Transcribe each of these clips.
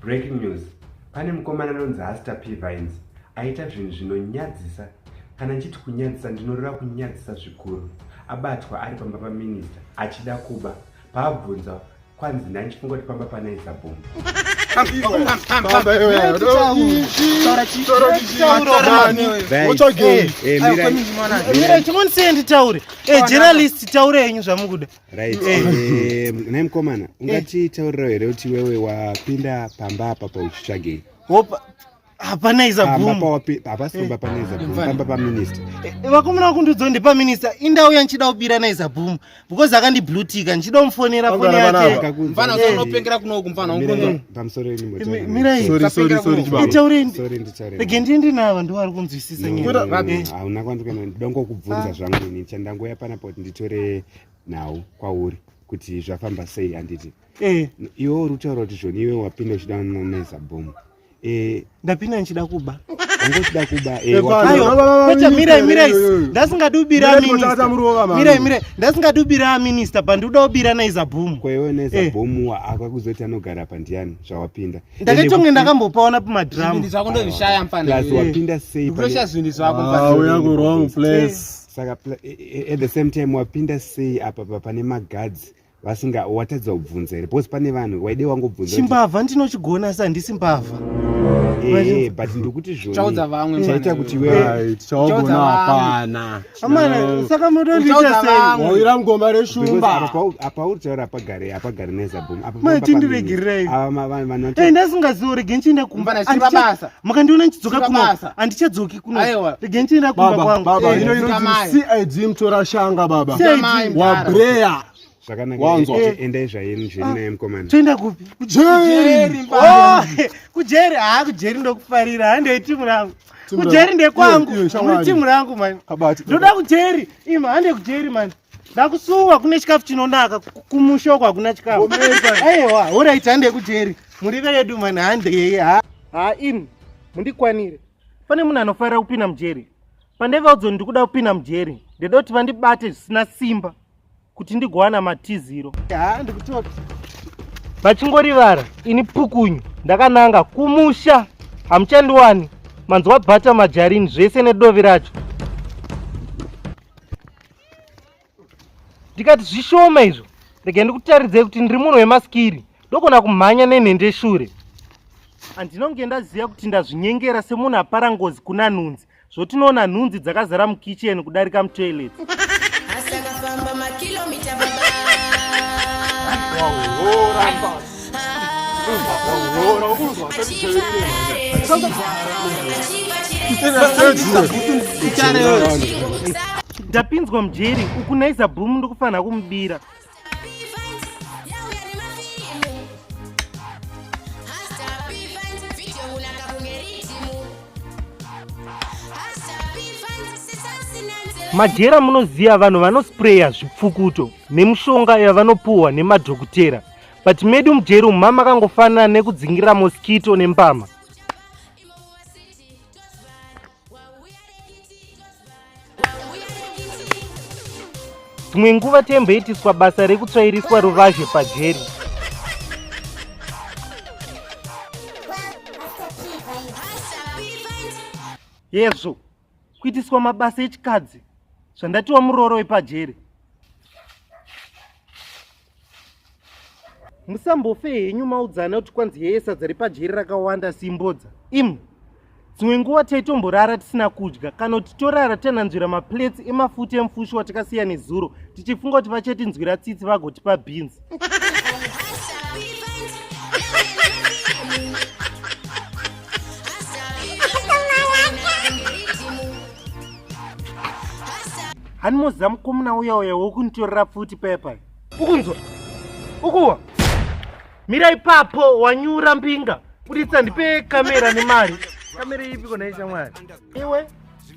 Breaking news. Pane mukomana anonzi Haster aita zvinhu zvinonyadzisa. Kana nchiti kunyadzisa ndinoreva kunyadzisa zvikuru. Abatwa ari pamba paMinister achida kuba. Paabvunza kwanzi ndanchifunga kuti pamba paNAIZA BOOM. Journalist taure yenyu zvamukuda. Right. Naye mukomana, ungatitaurira here kuti wewe wapinda pamba apa pauchitsvagei? PaNAIZA BOOM. Hapasomba paNAIZA BOOM, pamba paMinister. Vakomana kundiudza ndi paMinister indau yanchida kubira NAIZA BOOM because akandiblutika nchida kumufonera foni yake. Mfana unopengera kunoku mfana ungongo. Pamusoro yenyu moto. Mirai. Sorry. Taureni. Sorry nditaure. Regendi ndinava ndo ari kunzwisisa nyaya. Hauna kwandikana ndongo kubvunza zvangu ini chandangoya panapa kuti nditore nhau kwauri kuti zvafamba sei handiti. Iwe uri kutaura kuti zvoni iwe wapinda uchida naNAIZA BOOM. Ndapinda nchida kuba. Ungochida kuba kwete mirai ndasingadi ubira Minister. Mirai ndasingadi ubira Minister panduda ubira NAIZA BOOM. Kwewe NAIZA BOOM akakuzoti anogara pandiani zvawapinda. Ndakatonge ndakambopaona pamadrum. Zvinhu zvako ndozvishaya mfana. Plus wapinda sei pa. Pressure zvinhu zvako mfana. We are go wrong place. Saka at the same time wapinda sei apa pane maguards. Vasinga watadza kubvunza here because pane vanhu waide wangobvunza chimbavha ndinochigona sa ndisi mbavha but ndikuti zvoni chaudza vamwe chaita kuti wewe chaugona hapana amana saka mudondicha sei wawira mgomba reshumba apa uri taura apagare NAIZA BOOM apa matindiregirai vanhu ndasingaziwo rege nchienda kumba basa makandiona nchidzoka kuno andichadzoki kuno rege nchienda kumba kwangu baba inonzi ZIM tora shanga baba wabreya zvakanaka endai zvayenyu zveni naye mukomana toenda kupi kujeri kujeri ndokufarira handei timu rangu kujeri ndekwangu muri timu rangu mani ndoda kujeri ima hande kujeri mani ndakusuwa kune chikafu chinonaka kumushoko hakuna chikafu aiwa oraiti hande kujeri murive yedu mani handei imi mundikwanire pane munhu anofarira kupinda mujeri pandevaudzo ndikuda kupinda mujeri ndeda kuti vandibate zvisina simba kuti ndigowana matiziro ndikutoti vachingorivara ini pukunyu ndakananga kumusha hamuchandiwani manzi wabhata majarini zvese nedovi racho ndikati zvishoma izvo rege ndikutaridzei kuti ndiri munhu wemaskiri ndogona kumhanya nenhende shure handinonge ndaziva kuti ndazvinyengera semunhu apara ngozi kuna nhunzi zvotinoona nhunzi dzakazara mukicheni kudarika mutoileti ndapinzwa mujeri uku NAIZA BOOM ndikufanira kumubira majera munoziva vanhu vanospreya zvipfukuto nemushonga yavanopuhwa nemadhokotera but medu mujeri umu mamakangofanana nekudzingira moskito nembama dzimwe nguva temboitiswa basa rekutsvairiswa ruvazhe pajeri yezvo kuitiswa mabasa echikadzi zvandatiwa muroro wepajeri musambofe henyu maudzana kuti kwanzi yeye sadza repajeri rakawanda simbodza imi dzimwe nguva taitomborara tisina kudya kana kuti torara tananzvira maplets emafuta emufushi watakasiya nezuro tichifunga kuti vachetinzwira tsitsi vagotipa beans hanimoziva mukomana uya wokunitorera futi pepa ukunzwa ukuwa mira ipapo wanyura mbinga buditsa ndipe kamera nemari kamera ipi kona ishamwari iwe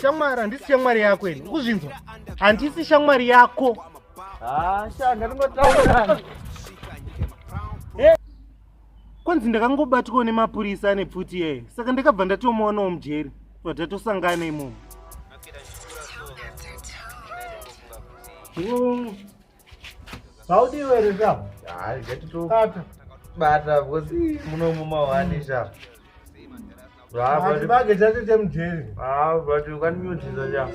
shamwari handisi shamwari yako ene ukuzvinzwa handisi shamwari yako shanga ndingotaura kwanzi ndakangobatwawo neMapurisa ane pfuti yeye saka ndakabva ndatomuonawo mujeri vatatosangana imomo Jatiwere zabo. Hayi, Jatiwere. bata because munomumawanisha. Ati bage chate chemujeri. But you can mute it ja.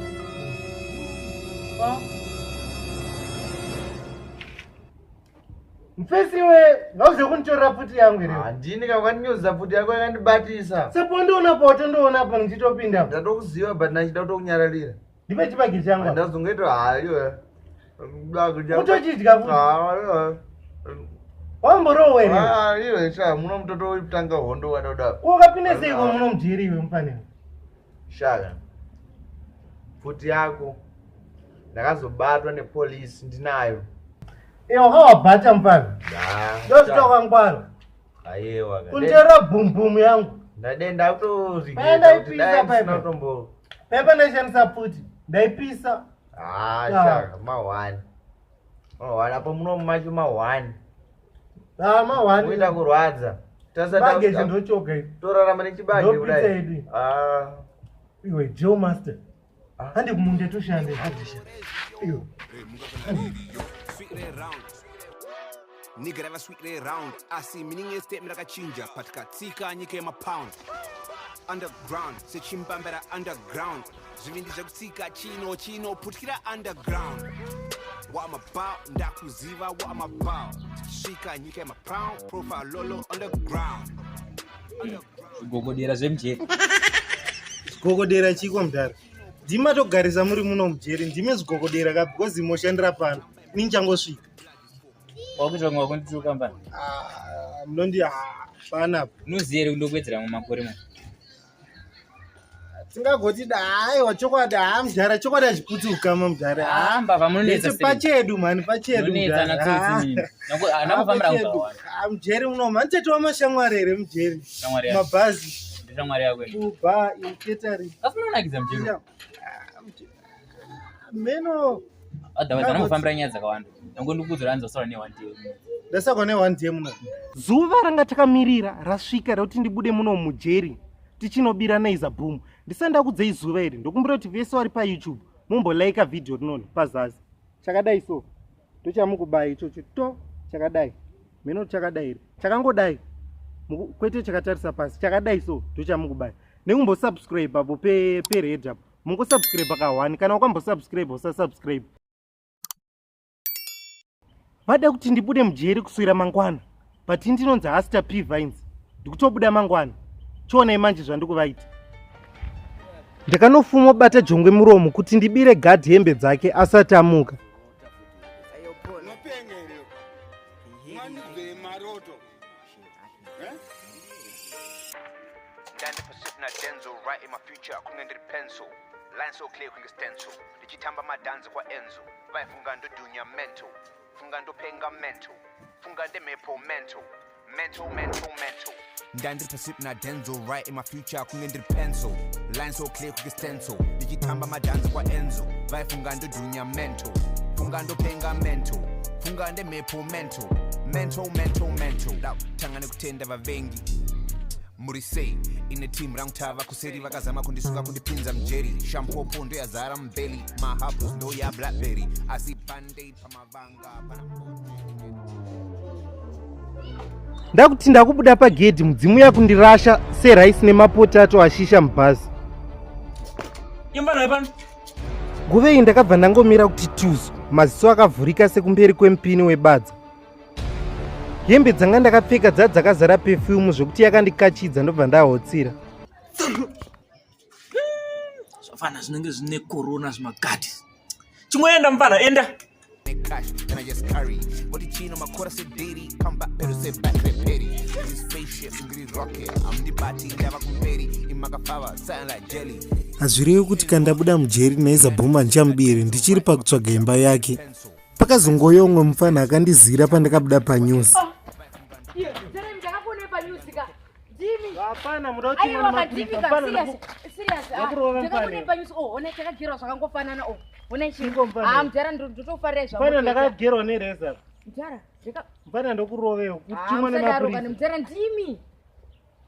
Mfesiwe, ngauze kunitora puti yangu ere. Handini kakanyuza puti yako yakandibatisa. Sepo ndiona poto ndiona apa ndichitopinda. Ndatokuziva but nachida kutokunyararira. Ndipe chibage changu. Ndazongoita hayo. Utochidya futi. Wamborowe ere. Iwe cha muno mutoto witanga hondo wanoda. Wakapinda sei kwa muno mujeri iwe mfane. Shaka. Puti yako ndakazobatwa nepolisi ndinayo. Wakawabhata mfane. Ndositoka ngwara. Aiwa. Kuntera bumbumu yangu. Ndadenda kutorigeta. Ndaipisa paipa. Notombo. Paipa ndaishandisa puti. Ndaipisa. Shaka mawani. Mawani apo muno mumacho mawani. Mawani. Uita kurwadza. Bage chindochoka ipi. Torarama nechibage kudai. Ndopisa ipi. Iwe Joe Master. Handi kumunde tushande hadisha. Iyo. Nigga never sweet it around. I see meaning is statement like a chinja. Patka tika nyike ma pound. Underground. Se chimba better underground. Zvindi zvakutika chino putkira underground. What I'm about, ndakuziva what I'm about. Shika nyike ma pound. Profile lolo underground. Gogodera zvemjeri. Gogodera chiko mdara. Dhimba togarisa muri muno mujeri. Ndime zgogodera ka because moshandira pano. Nichangosvika. Wakuita mwa kundituka mbana. Mlondi pana. Nuzere undokwedzera mumakore mo. Singagoti dai wachokwada mujara chokwada chiputuka mujara. Mbava munonetsa. Pachedu man pachedu. Munonetsa natsotsi nini. Nakufambira kugawa. Mujeri uno manchete wamashamwari ere mujeri. Shamwari. Mabhazi. Shamwari yako. Uba iketari. Afunonakidza mujeri. Meno Adaweza namufambira nyaya dzakawanda. Ndikudzola anzosara ne1 day. Ndasaka ne1 day muno. Zuva ranga takamirira rasvika kuti ndibude muno mujeri. Tichinobira NAIZA BOOM. Ndisanda kudzei zuva iri. Ndokumbira kuti vese vari pa YouTube mumbo like video rinono pazasi. Chakadai so. Tochamukubai ichocho to chakadai. Meno chakadai iri. Chakangodai. Kwete chakatarisa pasi. Chakadai so tochamukubai. Nekumbo subscribe apo pe red apo. Mungo subscribe ka 1 kana ukambo subscribe usa subscribe. Vada kuti ndibude mujeri kuswira mangwana. But ndinonzi Haster P Vines. Ndikutobuda mangwana. Chiona imanje zvandikuvaita. Ndikanofuma bata jongwe muromo kuti ndibire gadhi hembe dzake asati amuka. Line so clear king stencil. Dichitamba madanza kwa enzo. Vai fungando dunya mental. Fungando penga mental. Fungande mepo mental. Mental. Dandri pursuit na denzo right in my future kungendri pencil. Line so clear king stencil. Dichitamba madanza kwa enzo. Vai fungando dunya mental. Fungando penga mental. Fungande mepo mental. Mental. Tangane kutenda vavengi. Murisei ine team rangtava kuseri vakazama kundisuka kundipinza mjeri shampoo pondo yazara mbeli mahabus ndo ya blackberry asi band-aid pamavanga Ndakuti ndakubuda pagedhi mudzimu yakundirasha serice nemapotato ashisha mubhazi. Imbana pano. Guve iyi ndakabva ndangomira kuti tuzo maziso akavhurika sekumberi kwempini webadza. Hembe dzanga ndakapfeka dzakazara perfume zvokuti yakandikachidza ndobva ndahotsira. Zvafana zvinenge zvine corona zvimagadi. Chimoenda mfana enda. cash and I just carry what the chino makora se diri come back pero se back reperi this spaceship ngri rocket I'm the party never compare in makafava sound like jelly. Hazvirevi kuti kandabuda mujeri NAIZA BOOM ndichamubiri ndichiri pakutsvaga imba yake. Pakazongoyo umwe mufana akandizira pandakabuda panyuzi. Hapana muda kuti serious. Ndakakune panyuzi one chakagera zvakangofanana one chingo mujara ndotofarira zvangu. Pana ndakagerwa nereza. Mujara ndika pana ndokuroveyo kutimwa neMapurisa. Mujara ndimi.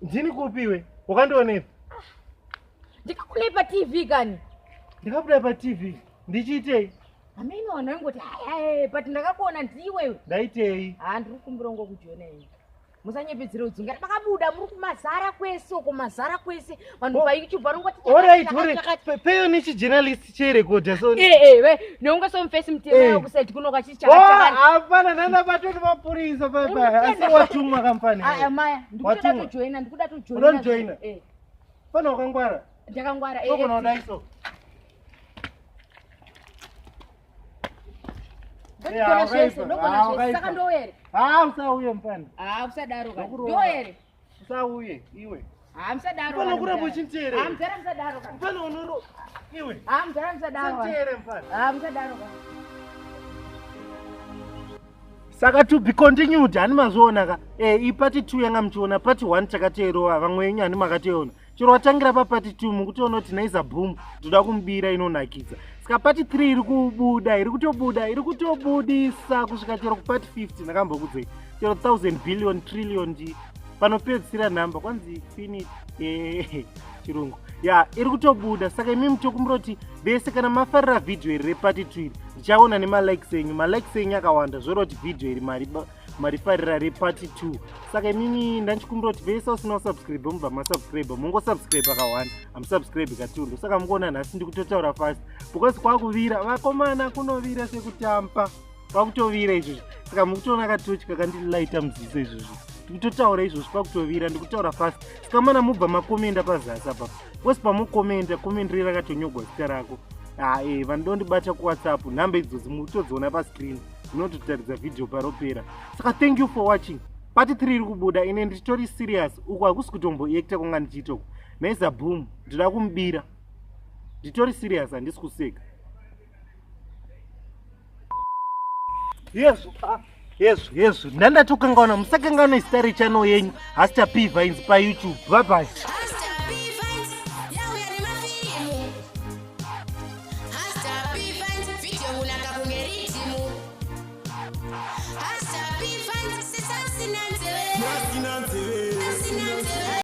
Ndini kupiwe? Wakandioneva? Ndikakune pa TV kani. Ndikabuda pa TV. Ndichitei? Ameni wana ngoti but ndakakuona ndiwe. Ndaitei? Ndiri kumburongo kujiona iyi. musanyepedzera udzinga makabuda muri kumazara kwese uko mazara kwese vanhu vaYouTube vanongoti peyo nechijournalist cherekodha so we neungasomufesi mutema kusite kunoka chichakachakana hapana nana batoni mapurisa baba asi watumwa kampani maya ndikuda tojoina unojoina pana wakangwara ndakangwara okonodaiso saka ndoere usauye mpani usadaro ka ndoere usauye iwe musadaro pana kuramba uchinteerera muzara musadaro ka pana unoro iwe muzara musadaro uchinteerere mpani musadaro ka saka to be continued hani mazviona ka ipati 2 yanga muchiona pati 1 takateerova vamwe venyu hani makateona chero watangira papati 2 mukutoona kuti NAIZA BOOM ndoda kumubira inonakidza saka pati 3 iri kubuda iri kutobudisa kusvika chero kupati 50 ndakambokudzai chero 1000 billion trillion ndi panopedzisira nhamba kwanzi finite chirungu iri kutobuda saka imi mutokumbiroti vese kana mafarira vhidhiyo iri repati 2 iri ndichaona nemalikes enyu akawanda zvoroti vhidhiyo iri marifarira repati 2 saka imimi ndanchikumbiroti vese usina kusubscribe mubva masubscribe mungosubscribe akawanda hamusubscribe katundo saka mukuona nhasi ndikutotaura fast because kwakuvira vakomana kunovira sekutampa kwakutovira izvozvo saka mukutoona katochi kakandililaita muziso izvozvo ndikutotaura izvozvo pakutovira ndikutaura fast saka mana mubva makomenda pazasi apa wesi pamukomenda komenderera rakatonyogwa zita rako vanodondibata kuWhatsApp nhamba idzozi mutodziona pascreen munototaridza vhidhiyo paropera saka thank you for watching pati 3 iri kubuda ine nditori serious uku hakusi kutomboacta kunga ndichitoko NAIZA BOOM ndoda kumubira nditori serious handisi kuseka yesu ndandatokangaona musakangaona zita rechannel yenyu Haster P-Vines paYouTube bye bye.